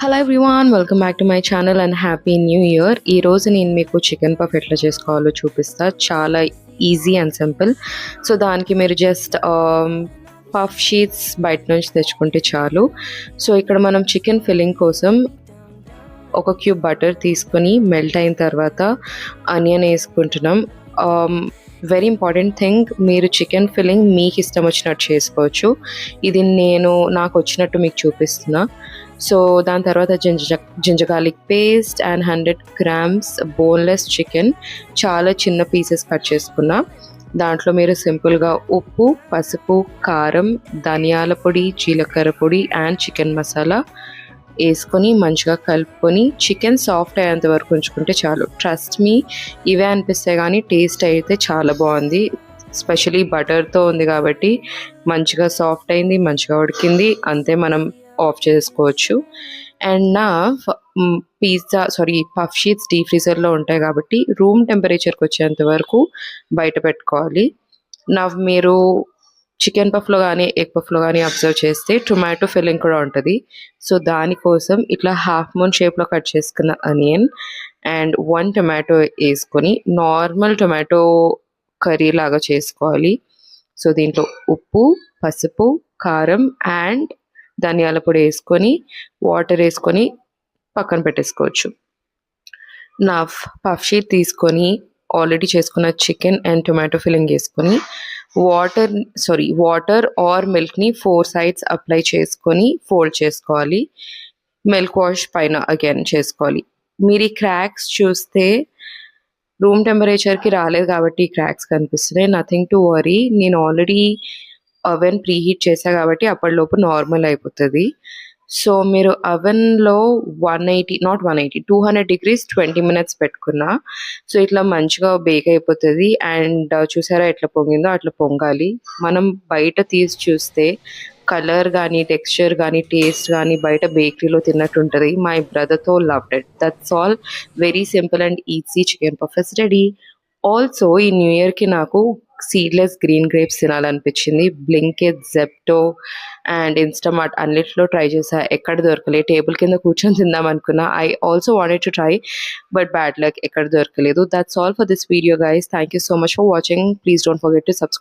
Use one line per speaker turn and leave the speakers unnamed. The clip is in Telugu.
Hello everyone, welcome back to my channel and happy new year. ఈరోజు నేను మీకు చికెన్ పఫ్ ఎట్లా చేసుకోవాలో చూపిస్తా. చాలా ఈజీ అండ్ సింపుల్. సో దానికి మీరు జస్ట్ పఫ్ షీట్స్ బయట నుంచి తెచ్చుకుంటే చాలు. సో ఇక్కడ మనం చికెన్ ఫిల్లింగ్ కోసం ఒక క్యూబ్ బటర్ తీసుకొని మెల్ట్ అయిన తర్వాత ఆనియన్ వేసుకుంటున్నాం. వెరీ ఇంపార్టెంట్ థింగ్, మీరు చికెన్ ఫిల్లింగ్ మీకు ఇష్టం వచ్చినట్టు చేసుకోవచ్చు. ఇది నాకు వచ్చినట్టు మీకు చూపిస్తున్నా. సో దాని తర్వాత ginger garlic paste and 100 grams boneless chicken చాలా చిన్న పీసెస్ కట్ చేసుకున్నా. దాంట్లో మీరు సింపుల్గా ఉప్పు, పసుపు, కారం, ధనియాల పొడి, జీలకర్ర పొడి అండ్ చికెన్ మసాలా వేసుకొని మంచిగా కలుపుకొని చికెన్ సాఫ్ట్ అయ్యేంత వరకు ఉంచుకుంటే చాలు. ట్రస్ట్ మీ, ఇవే అనిపిస్తాయి కానీ టేస్ట్ అయితే చాలా బాగుంది. స్పెషలీ బటర్తో ఉంది కాబట్టి మంచిగా సాఫ్ట్ అయింది, మంచిగా ఉడికింది. అంతే, మనం ఆఫ్ చేసుకోవచ్చు. అండ్ నా పఫ్ షీట్స్ డీప్ ఫ్రీజర్లో ఉంటాయి కాబట్టి రూమ్ టెంపరేచర్కి వచ్చేంత వరకు బయట పెట్టుకోవాలి. మీరు చికెన్ పఫ్లో కానీ ఎగ్ పఫ్లో కానీ అబ్జర్వ్ చేస్తే టొమాటో ఫిల్లింగ్ కూడా ఉంటుంది. సో దానికోసం ఇట్లా హాఫ్ మూన్ షేప్లో కట్ చేసుకున్న ఆనియన్ అండ్ 1 టొమాటో వేసుకొని నార్మల్ టొమాటో కర్రీ లాగా చేసుకోవాలి. సో దీంట్లో ఉప్పు, పసుపు, కారం అండ్ ధనియాల పొడి వేసుకొని వాటర్ వేసుకొని పక్కన పెట్టేసుకోవచ్చు. నా పఫ్ షీట్ తీసుకొని ఆల్రెడీ చేసుకున్న చికెన్ అండ్ టొమాటో ఫిల్లింగ్ వేసుకొని వాటర్ ఆర్ మిల్క్ని 4 sides అప్లై చేసుకొని ఫోల్డ్ చేసుకోవాలి. మిల్క్ వాష్ పైన అగైన్ చేసుకోవాలి. మీరు ఈ క్రాక్స్ చూస్తే రూమ్ టెంపరేచర్కి రాలేదు కాబట్టి ఈ క్రాక్స్ కనిపిస్తున్నాయి. నథింగ్ టు వరీ, నేను ఆల్రెడీ ఓవెన్ ప్రీహీట్ చేశా కాబట్టి అప్పటిలోపు నార్మల్ అయిపోతుంది. సో మీరు ఓవెన్లో 200 degrees 20 minutes పెట్టుకున్నా. సో ఇట్లా మంచిగా బేక్ అయిపోతుంది. అండ్ చూసారా ఎట్లా పొంగిందో అట్లా పొంగాలి. మనం బయట తీసి చూస్తే కలర్ కానీ, టెక్స్చర్ కానీ, టేస్ట్ కానీ బయట బేకరీలో తిన్నట్టు ఉంటుంది. మై బ్రదర్తో loved it. That's all. Very simple and easy chicken puff is ready. Also ఈ న్యూ ఇయర్కి నాకు సీడ్లెస్ గ్రీన్ గ్రేప్స్ తినాలనిపించింది. బ్లింకిట్, జెప్టో అండ్ ఇన్స్టామార్ట్ అన్నిట్లో ట్రై చేసా, ఎక్కడ దొరకలేదు. టేబుల్ కింద కూర్చొని తిందాం అనుకున్నా. I also wanted to try, but bad luck, ఎక్కడ దొరకలేదు. That's all for this video guys. Thank you so much for watching. Please don't forget to subscribe.